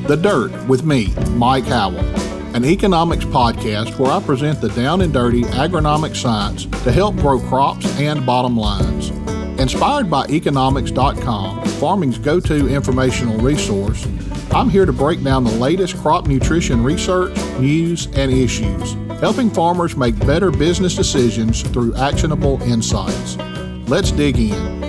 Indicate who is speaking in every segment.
Speaker 1: The Dirt with me, Mike Howell, an economics podcast where I present the down and dirty agronomic science to help grow crops and bottom lines. Inspired by eKonomics.com, farming's go-to informational resource, I'm here to break down the latest crop nutrition research, news, and issues, helping farmers make better business decisions through actionable insights. Let's dig in.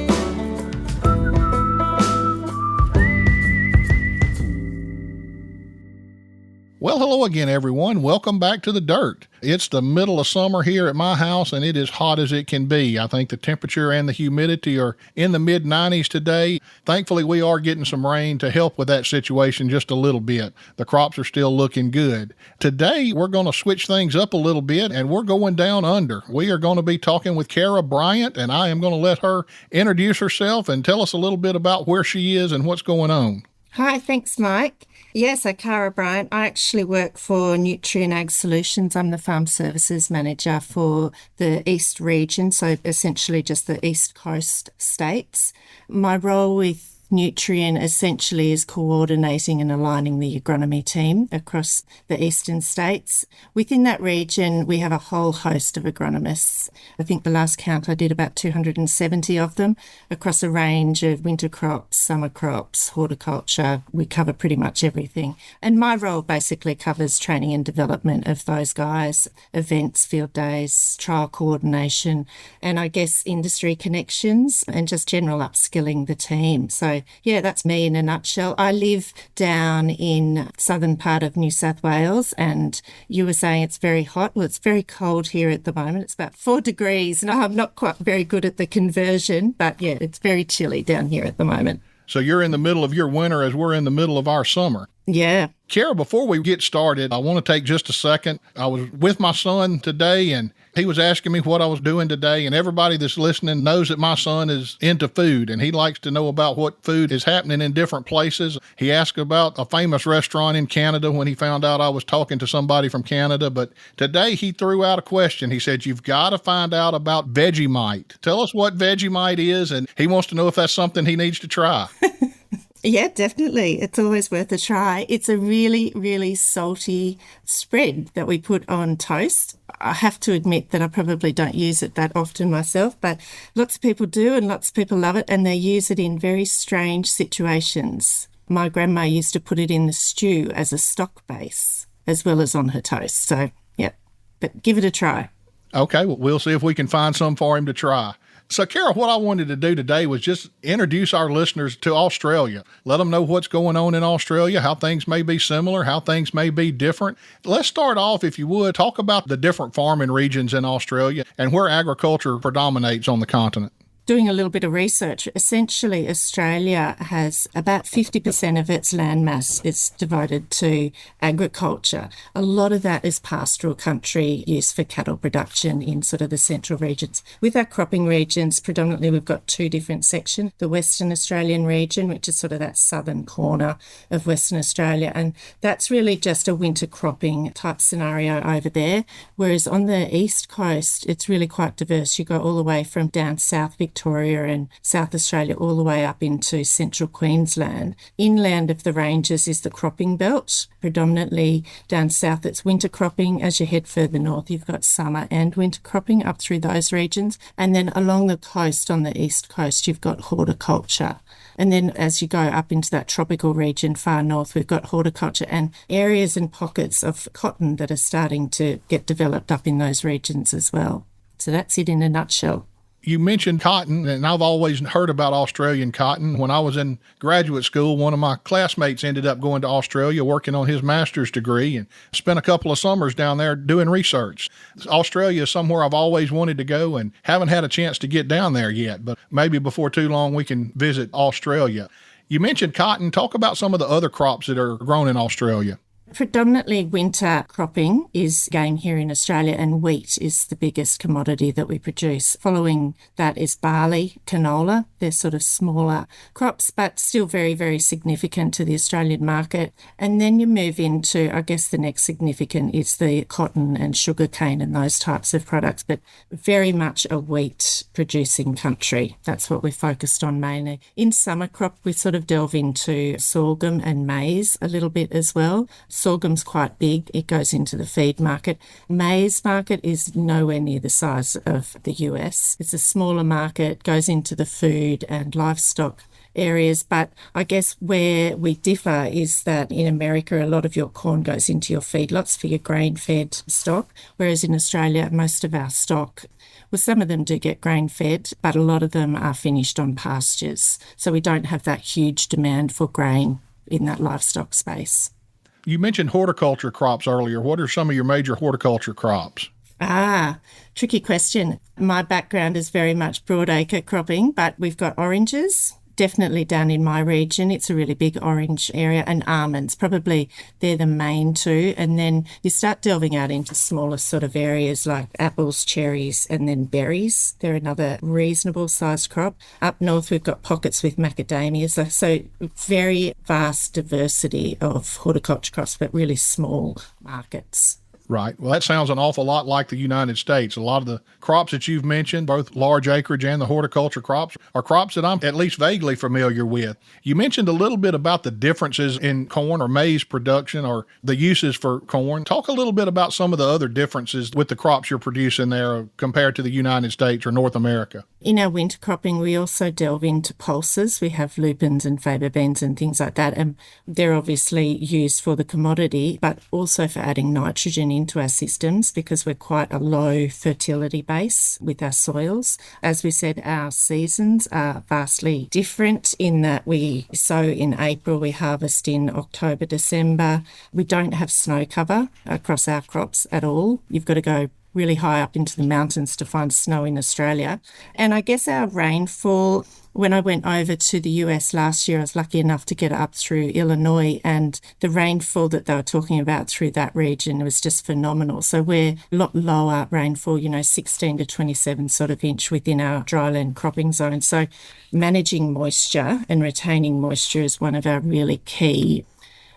Speaker 1: Well, hello again, everyone. Welcome back to The Dirt. It's the middle of summer here at my house, and it is hot as it can be. I think the temperature and the humidity are in the mid-90s today. Thankfully, we are getting some rain to help with that situation just a little bit. The crops are still looking good. Today, we're going to switch things up a little bit, and we're going down under. We are going to be talking with Kara Bryant, and I am going to let her introduce herself and tell us a little bit about where she is and what's going on.
Speaker 2: Hi, thanks, Mike. Yes, I'm Kara Bryant. I actually work for Nutrien Ag Solutions. I'm the Farm Services Manager for the East region, so essentially just the East Coast states. My role with Nutrien essentially is coordinating and aligning the agronomy team across the eastern states. Within that region, we have a whole host of agronomists. I think the last count I did about 270 of them across a range of winter crops, summer crops, horticulture. We cover pretty much everything. And my role basically covers training and development of those guys, events, field days, trial coordination, and I guess industry connections and just general upskilling the team. So yeah, that's me in a nutshell. I live down in southern part of New South Wales, and you were saying it's very hot. Well, it's very cold here at the moment. It's about 4 degrees, and I'm not quite very good at the conversion, but yeah, it's very chilly down here at the moment.
Speaker 1: So you're in the middle of your winter as we're in the middle of our summer.
Speaker 2: Yeah.
Speaker 1: Kara, before we get started, I want to take just a second. I was with my son today, and he was asking me what I was doing today, and everybody that's listening knows that my son is into food, and he likes to know about what food is happening in different places. He asked about a famous restaurant in Canada when he found out I was talking to somebody from Canada, but today he threw out a question. He said, "You've got to find out about Vegemite. Tell us what Vegemite is," and he wants to know if that's something he needs to try.
Speaker 2: Yeah, definitely. It's always worth a try. It's a really, really salty spread that we put on toast. I have to admit that I probably don't use it that often myself, but lots of people do and lots of people love it, and they use it in very strange situations. My grandma used to put it in the stew as a stock base as well as on her toast. So, yeah, but give it a try.
Speaker 1: Okay, well, we'll see if we can find some for him to try. So, Kara, what I wanted to do today was just introduce our listeners to Australia. Let them know what's going on in Australia, how things may be similar, how things may be different. Let's start off, if you would, talk about the different farming regions in Australia and where agriculture predominates on the continent.
Speaker 2: Doing a little bit of research, essentially Australia has about 50% of its land mass is devoted to agriculture. A lot of that is pastoral country used for cattle production in sort of the central regions. With our cropping regions, predominantly we've got 2 different sections. The Western Australian region, which is sort of that southern corner of Western Australia, and that's really just a winter cropping type scenario over there. Whereas on the east coast, it's really quite diverse. You go all the way from down south Victoria and South Australia all the way up into central Queensland. Inland of the ranges is the cropping belt. Predominantly down south it's winter cropping. As you head further north you've got summer and winter cropping up through those regions. And then along the coast on the east coast you've got horticulture. And then as you go up into that tropical region far north we've got horticulture and areas and pockets of cotton that are starting to get developed up in those regions as well. So that's it in a nutshell.
Speaker 1: You mentioned cotton, and I've always heard about Australian cotton. When I was in graduate school, one of my classmates ended up going to Australia working on his master's degree and spent a couple of summers down there doing research. Australia is somewhere I've always wanted to go and haven't had a chance to get down there yet, but maybe before too long we can visit Australia. You mentioned cotton. Talk about some of the other crops that are grown in Australia.
Speaker 2: Predominantly winter cropping is game here in Australia, and wheat is the biggest commodity that we produce. Following that is barley, canola. They're sort of smaller crops, but still very, very significant to the Australian market. And then you move into, I guess the next significant is the cotton and sugarcane and those types of products, but very much a wheat producing country. That's what we're focused on mainly. In summer crop, we sort of delve into sorghum and maize a little bit as well. Sorghum's quite big. It goes into the feed market. Maize market is nowhere near the size of the US. It's a smaller market, goes into the food and livestock areas. But I guess where we differ is that in America, a lot of your corn goes into your feedlots for your grain-fed stock, whereas in Australia, most of our stock, well, some of them do get grain-fed, but a lot of them are finished on pastures. So we don't have that huge demand for grain in that livestock space.
Speaker 1: You mentioned horticulture crops earlier. What are some of your major horticulture crops?
Speaker 2: Tricky question. My background is very much broadacre cropping, but we've got oranges. Definitely down in my region, it's a really big orange area, and almonds, probably they're the main two. And then you start delving out into smaller sort of areas like apples, cherries, and then berries. They're another reasonable sized crop. Up north, we've got pockets with macadamias. So very vast diversity of horticulture crops, but really small markets.
Speaker 1: Right. Well, that sounds an awful lot like the United States. A lot of the crops that you've mentioned, both large acreage and the horticulture crops, are crops that I'm at least vaguely familiar with. You mentioned a little bit about the differences in corn or maize production or the uses for corn. Talk a little bit about some of the other differences with the crops you're producing there compared to the United States or North America.
Speaker 2: In our winter cropping, we also delve into pulses. We have lupins and faba beans and things like that. And they're obviously used for the commodity, but also for adding nitrogen into our systems because we're quite a low fertility base with our soils. As we said, our seasons are vastly different in that we sow in April, we harvest in October, December. We don't have snow cover across our crops at all. You've got to go really high up into the mountains to find snow in Australia. And I guess our rainfall, when I went over to the US last year, I was lucky enough to get up through Illinois, and the rainfall that they were talking about through that region was just phenomenal. So we're a lot lower rainfall, 16 to 27 sort of inch within our dryland cropping zone. So managing moisture and retaining moisture is one of our really key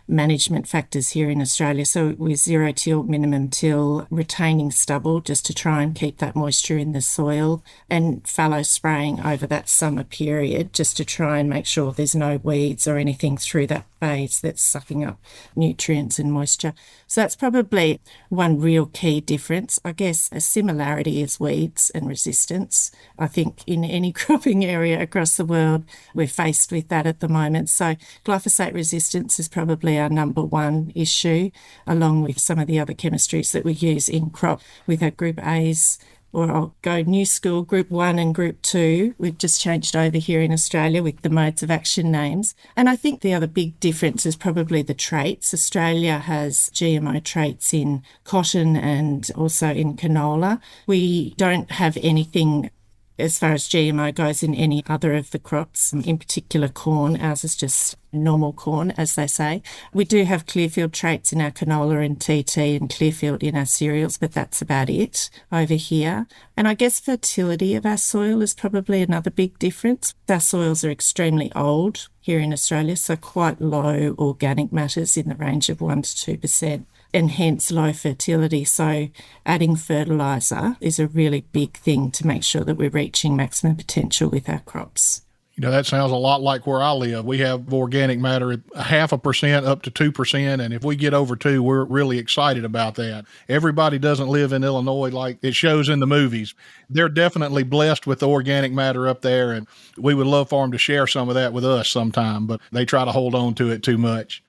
Speaker 2: management factors here in Australia. So we're zero till, minimum till, retaining stubble just to try and keep that moisture in the soil, and fallow spraying over that summer period just to try and make sure there's no weeds or anything through that phase that's sucking up nutrients and moisture. So that's probably one real key difference. I guess a similarity is weeds and resistance. I think in any cropping area across the world, we're faced with that at the moment. So glyphosate resistance is probably our number one issue, along with some of the other chemistries that we use in crop with our Group A's, or I'll go new school, Group 1 and Group 2. We've just changed over here in Australia with the modes of action names. And I think the other big difference is probably the traits. Australia has GMO traits in cotton and also in canola. We don't have anything as far as GMO goes in any other of the crops, in particular corn. Ours is just normal corn, as they say. We do have Clearfield traits in our canola and TT and Clearfield in our cereals, but that's about it over here. And I guess fertility of our soil is probably another big difference. Our soils are extremely old here in Australia, so quite low organic matters in the range of 1 to 2%. And hence low fertility. So adding fertiliser is a really big thing to make sure that we're reaching maximum potential with our crops.
Speaker 1: That sounds a lot like where I live. We have organic matter at 0.5% up to 2%. And if we get over 2, we're really excited about that. Everybody doesn't live in Illinois like it shows in the movies. They're definitely blessed with the organic matter up there. And we would love for them to share some of that with us sometime, but they try to hold on to it too much.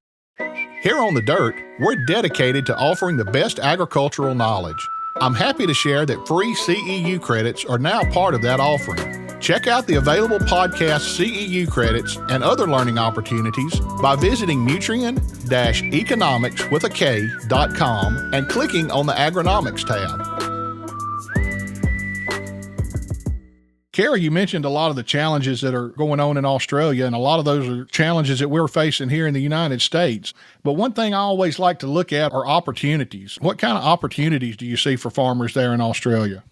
Speaker 1: Here on The Dirt, we're dedicated to offering the best agricultural knowledge. I'm happy to share that free CEU credits are now part of that offering. Check out the available podcast CEU credits and other learning opportunities by visiting Nutrien-eKonomics.com and clicking on the Agronomics tab. Kara, you mentioned a lot of the challenges that are going on in Australia, and a lot of those are challenges that we're facing here in the United States. But one thing I always like to look at are opportunities. What kind of opportunities do you see for farmers there in Australia?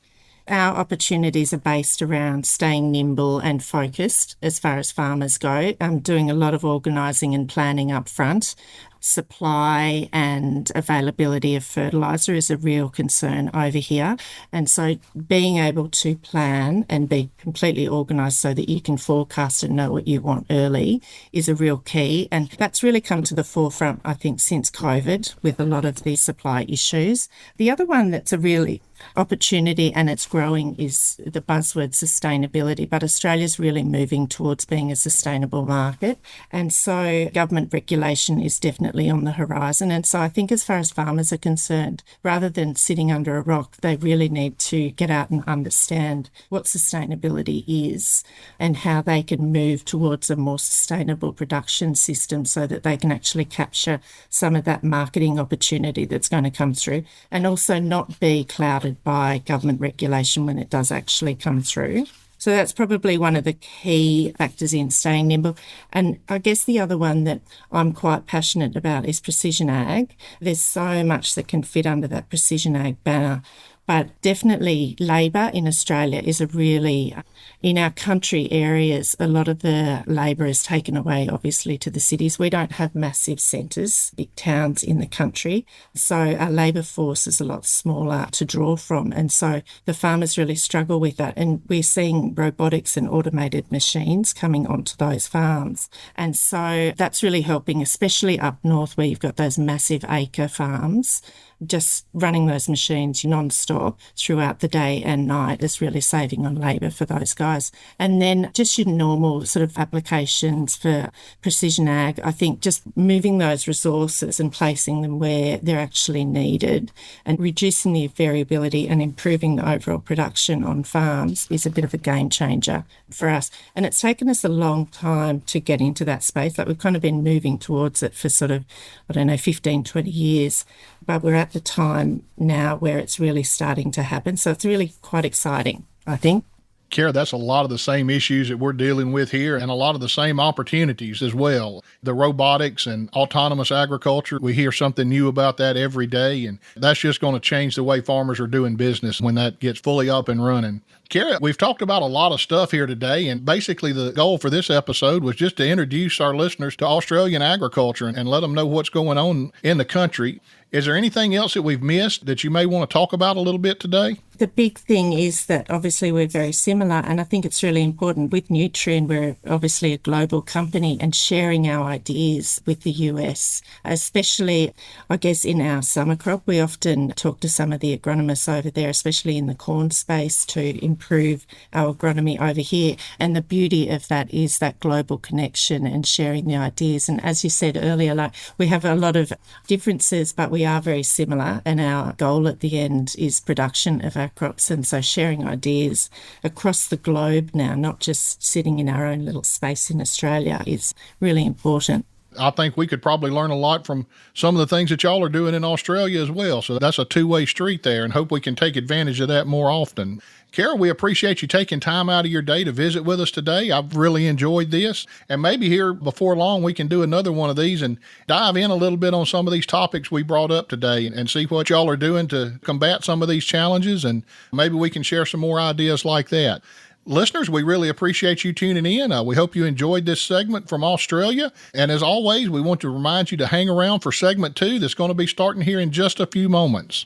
Speaker 2: Our opportunities are based around staying nimble and focused as far as farmers go. I'm doing a lot of organising and planning up front. Supply and availability of fertiliser is a real concern over here. And so being able to plan and be completely organised so that you can forecast and know what you want early is a real key. And that's really come to the forefront, I think, since COVID with a lot of the supply issues. The other one that's a really opportunity and it's growing is the buzzword sustainability, but Australia's really moving towards being a sustainable market. And so government regulation is definitely on the horizon. And so I think as far as farmers are concerned, rather than sitting under a rock, they really need to get out and understand what sustainability is and how they can move towards a more sustainable production system so that they can actually capture some of that marketing opportunity that's going to come through and also not be clouded by government regulation when it does actually come through. So that's probably one of the key factors in staying nimble. And I guess the other one that I'm quite passionate about is precision ag. There's so much that can fit under that precision ag banner. But definitely labour in Australia is in our country areas, a lot of the labour is taken away, obviously, to the cities. We don't have massive centres, big towns in the country. So our labour force is a lot smaller to draw from. And so the farmers really struggle with that. And we're seeing robotics and automated machines coming onto those farms. And so that's really helping, especially up north where you've got those massive acre farms. Just running those machines non-stop throughout the day and night is really saving on labour for those guys. And then just your normal sort of applications for precision ag, I think just moving those resources and placing them where they're actually needed and reducing the variability and improving the overall production on farms is a bit of a game changer for us. And it's taken us a long time to get into that space. Like we've kind of been moving towards it for sort of, 15, 20 years. But we're at the time now where it's really starting to happen. So it's really quite exciting, I think.
Speaker 1: Kara, that's a lot of the same issues that we're dealing with here and a lot of the same opportunities as well. The robotics and autonomous agriculture, we hear something new about that every day, and that's just going to change the way farmers are doing business when that gets fully up and running. Kara, we've talked about a lot of stuff here today, and basically the goal for this episode was just to introduce our listeners to Australian agriculture and let them know what's going on in the country. Is there anything else that we've missed that you may want to talk about a little bit today?
Speaker 2: The big thing is that obviously we're very similar, and I think it's really important with Nutrien. We're obviously a global company and sharing our ideas with the US, especially, I guess, in our summer crop. We often talk to some of the agronomists over there, especially in the corn space, to improve our agronomy over here. And the beauty of that is that global connection and sharing the ideas. And as you said earlier, we have a lot of differences, but we are very similar, and our goal at the end is production of our crops. And so sharing ideas across the globe now, not just sitting in our own little space in Australia, is really important.
Speaker 1: I think we could probably learn a lot from some of the things that y'all are doing in Australia as well. So that's a two-way street there, and hope we can take advantage of that more often. Kara, we appreciate you taking time out of your day to visit with us today. I've really enjoyed this, and maybe here before long we can do another one of these and dive in a little bit on some of these topics we brought up today and see what y'all are doing to combat some of these challenges, and maybe we can share some more ideas like that. Listeners, we really appreciate you tuning in. We hope you enjoyed this segment from Australia. And as always, we want to remind you to hang around for segment 2 that's going to be starting here in just a few moments.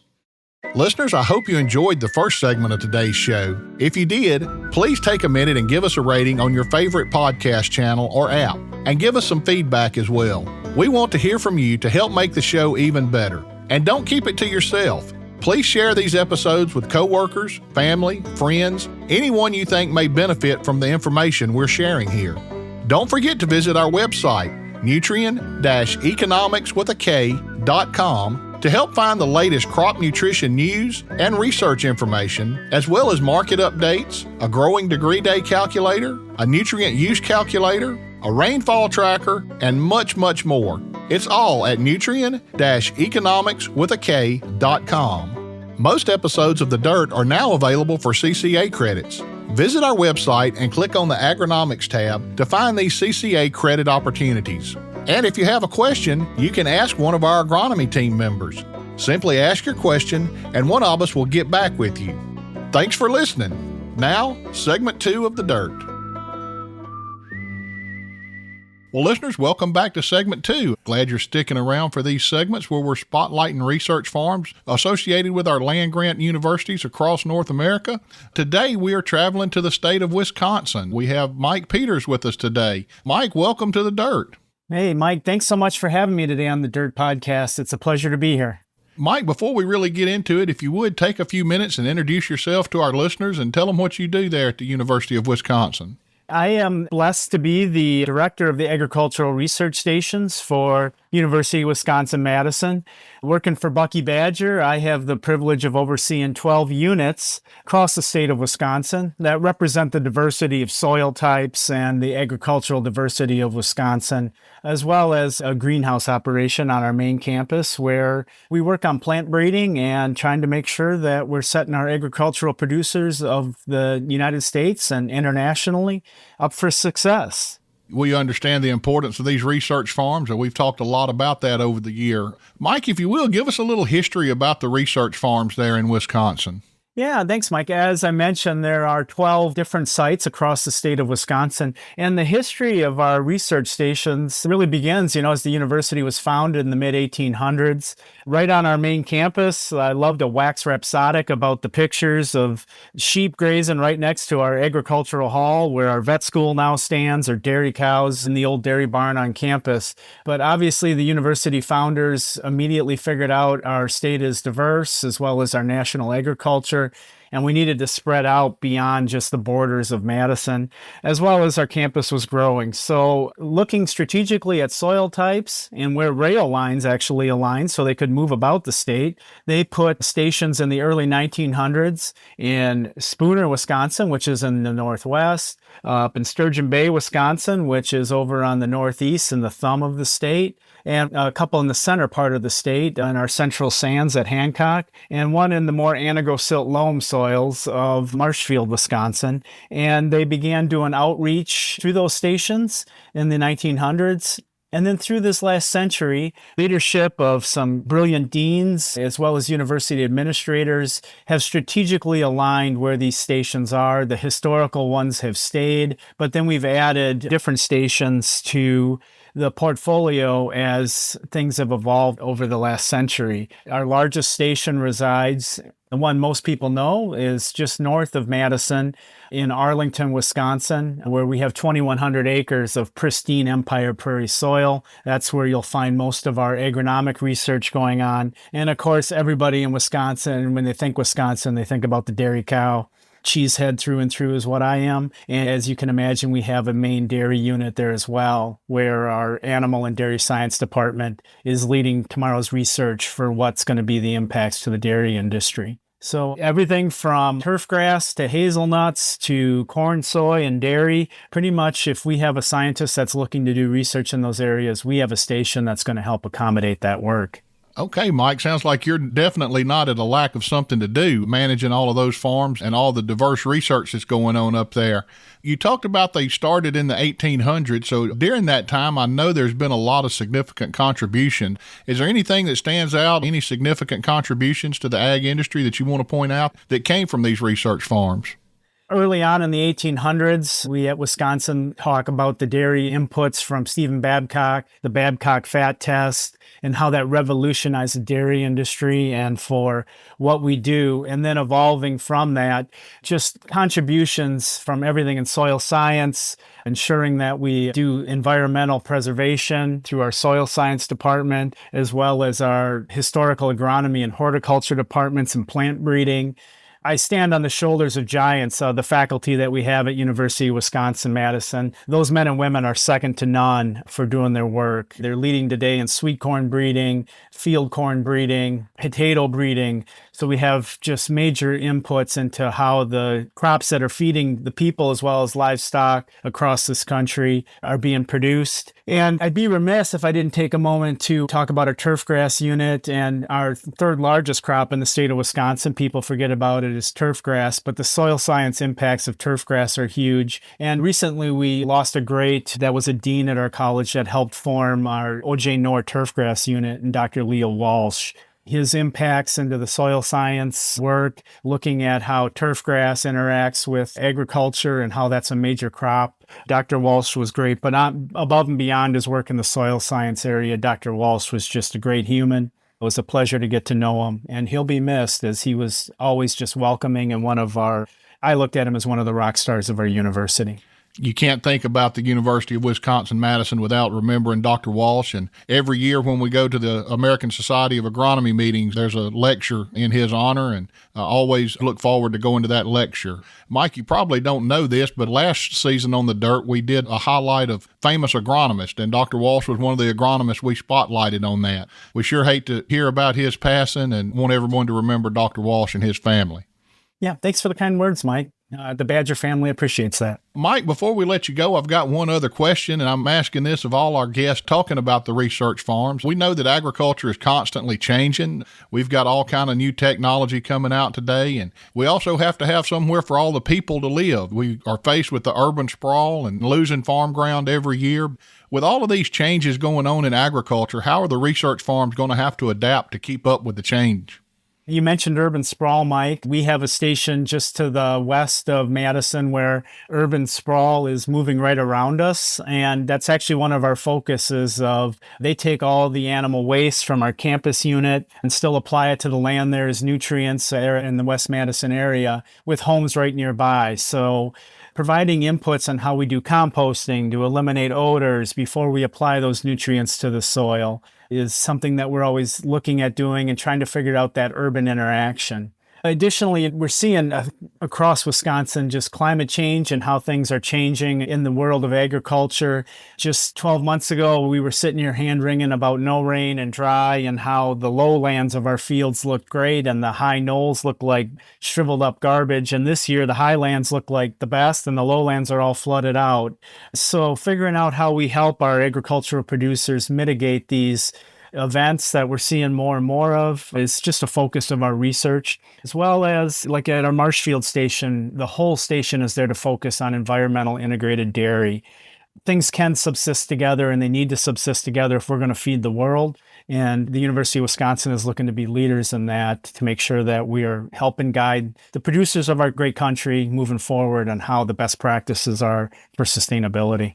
Speaker 1: Listeners, I hope you enjoyed the first segment of today's show. If you did, please take a minute and give us a rating on your favorite podcast channel or app, and give us some feedback as well. We want to hear from you to help make the show even better. And don't keep it to yourself. Please share these episodes with coworkers, family, friends, anyone you think may benefit from the information we're sharing here. Don't forget to visit our website, Nutrien-eKonomics.com, to help find the latest crop nutrition news and research information, as well as market updates, a growing degree day calculator, a nutrient use calculator, a rainfall tracker, and much, much more. It's all at Nutrien-eKonomics.com. Most episodes of The Dirt are now available for CCA credits. Visit our website and click on the Agronomics tab to find these CCA credit opportunities. And if you have a question, you can ask one of our agronomy team members. Simply ask your question and one of us will get back with you. Thanks for listening. Now, segment 2 of The Dirt. Well, listeners, welcome back to segment 2. Glad you're sticking around for these segments where we're spotlighting research farms associated with our land-grant universities across North America. Today, we are traveling to the state of Wisconsin. We have Mike Peters with us today. Mike, welcome to The Dirt.
Speaker 3: Hey, Mike, thanks so much for having me today on the Dirt Podcast. It's a pleasure to be here.
Speaker 1: Mike, before we really get into it, if you would take a few minutes and introduce yourself to our listeners and tell them what you do there at the University of Wisconsin.
Speaker 3: I am blessed to be the director of the agricultural research stations for University of Wisconsin-Madison. Working for Bucky Badger, I have the privilege of overseeing 12 units across the state of Wisconsin that represent the diversity of soil types and the agricultural diversity of Wisconsin, as well as a greenhouse operation on our main campus where we work on plant breeding and trying to make sure that we're setting our agricultural producers of the United States and internationally up for success.
Speaker 1: We understand the importance of these research farms, and we've talked a lot about that over the year. Mike, if you will, give us a little history about the research farms there in Wisconsin.
Speaker 3: Yeah, thanks, Mike. As I mentioned, there are 12 different sites across the state of Wisconsin, and the history of our research stations really begins, as the university was founded in the mid-1800s. Right on our main campus, I love to wax rhapsodic about the pictures of sheep grazing right next to our agricultural hall, where our vet school now stands, or dairy cows in the old dairy barn on campus. But obviously, the university founders immediately figured out our state is diverse, as well as our national agriculture. And we needed to spread out beyond just the borders of Madison, as well as our campus was growing. So looking strategically at soil types and where rail lines actually align so they could move about the state, they put stations in the early 1900s in Spooner, Wisconsin, which is in the northwest, up in Sturgeon Bay, Wisconsin, which is over on the northeast in the thumb of the state, and a couple in the center part of the state in our central sands at Hancock, and one in the more anagosilt loam soils of Marshfield, Wisconsin. And they began doing outreach through those stations in the 1900s. And then through this last century, leadership of some brilliant deans, as well as university administrators, have strategically aligned where these stations are. The historical ones have stayed, but then we've added different stations to the portfolio as things have evolved over the last century. Our largest station resides, the one most people know, is just north of Madison in Arlington, Wisconsin, where we have 2,100 acres of pristine Empire Prairie soil. That's where you'll find most of our agronomic research going on. And of course, everybody in Wisconsin, when they think Wisconsin, they think about the dairy cow. Cheesehead through and through is what I am. And as you can imagine, we have a main dairy unit there as well, where our animal and dairy science department is leading tomorrow's research for what's going to be the impacts to the dairy industry. So everything from turfgrass to hazelnuts to corn, soy, and dairy, pretty much if we have a scientist that's looking to do research in those areas, we have a station that's going to help accommodate that work.
Speaker 1: Okay, Mike, sounds like you're definitely not at a lack of something to do, managing all of those farms and all the diverse research that's going on up there. You talked about they started in the 1800s, so during that time, I know there's been a lot of significant contribution. Is there anything that stands out, any significant contributions to the ag industry that you want to point out that came from these research farms?
Speaker 3: Early on in the 1800s, we at Wisconsin talk about the dairy inputs from Stephen Babcock, the Babcock fat test, and how that revolutionized the dairy industry and for what we do. And then evolving from that, just contributions from everything in soil science, ensuring that we do environmental preservation through our soil science department, as well as our historical agronomy and horticulture departments and plant breeding. I stand on the shoulders of giants, the faculty that we have at University of Wisconsin-Madison. Those men and women are second to none for doing their work. They're leading today in sweet corn breeding, field corn breeding, potato breeding, So we have just major inputs into how the crops that are feeding the people as well as livestock across this country are being produced. And I'd be remiss if I didn't take a moment to talk about our turfgrass unit and our third largest crop in the state of Wisconsin. People forget about it as turfgrass, but the soil science impacts of turfgrass are huge. And recently we lost a great that was a dean at our college that helped form our O.J. Knorr turfgrass unit, and Dr. Leo Walsh. His impacts into the soil science work, looking at how turfgrass interacts with agriculture and how that's a major crop. Dr. Walsh was great, but not above and beyond his work in the soil science area. Dr. Walsh was just a great human. It was a pleasure to get to know him, and he'll be missed as he was always just welcoming and I looked at him as one of the rock stars of our university.
Speaker 1: You can't think about the University of Wisconsin-Madison without remembering Dr. Walsh. And every year when we go to the American Society of Agronomy meetings, there's a lecture in his honor, and I always look forward to going to that lecture. Mike, you probably don't know this, but last season on The Dirt, we did a highlight of famous agronomists, and Dr. Walsh was one of the agronomists we spotlighted on that. We sure hate to hear about his passing and want everyone to remember Dr. Walsh and his family.
Speaker 3: Yeah, thanks for the kind words, Mike. The Badger family appreciates that.
Speaker 1: Mike, before we let you go, I've got one other question, and I'm asking this of all our guests talking about the research farms. We know that agriculture is constantly changing. We've got all kind of new technology coming out today, and we also have to have somewhere for all the people to live. We are faced with the urban sprawl and losing farm ground every year. With all of these changes going on in agriculture, how are the research farms going to have to adapt to keep up with the change?
Speaker 3: You mentioned urban sprawl, Mike. We have a station just to the west of Madison where urban sprawl is moving right around us. And that's actually one of our focuses of they take all the animal waste from our campus unit and still apply it to the land there as nutrients in the West Madison area with homes right nearby. So providing inputs on how we do composting to eliminate odors before we apply those nutrients to the soil is something that we're always looking at doing and trying to figure out that urban interaction. Additionally, we're seeing across Wisconsin just climate change and how things are changing in the world of agriculture. Just 12 months ago, we were sitting here hand-wringing about no rain and dry and how the lowlands of our fields look great and the high knolls look like shriveled up garbage. And this year, the highlands look like the best and the lowlands are all flooded out. So figuring out how we help our agricultural producers mitigate these events that we're seeing more and more of is just a focus of our research, as well as like at our Marshfield station, the whole station is there to focus on environmental integrated dairy. Things can subsist together and they need to subsist together if we're going to feed the world. And the University of Wisconsin is looking to be leaders in that to make sure that we are helping guide the producers of our great country moving forward on how the best practices are for sustainability.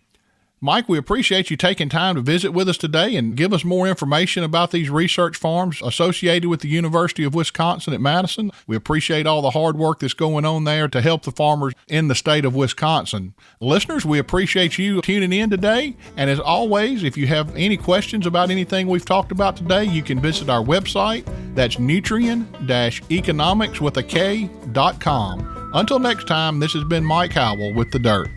Speaker 1: Mike, we appreciate you taking time to visit with us today and give us more information about these research farms associated with the University of Wisconsin at Madison. We appreciate all the hard work that's going on there to help the farmers in the state of Wisconsin. Listeners, we appreciate you tuning in today. And as always, if you have any questions about anything we've talked about today, you can visit our website. That's Nutrien-eKonomics.com. Until next time, this has been Mike Howell with The Dirt.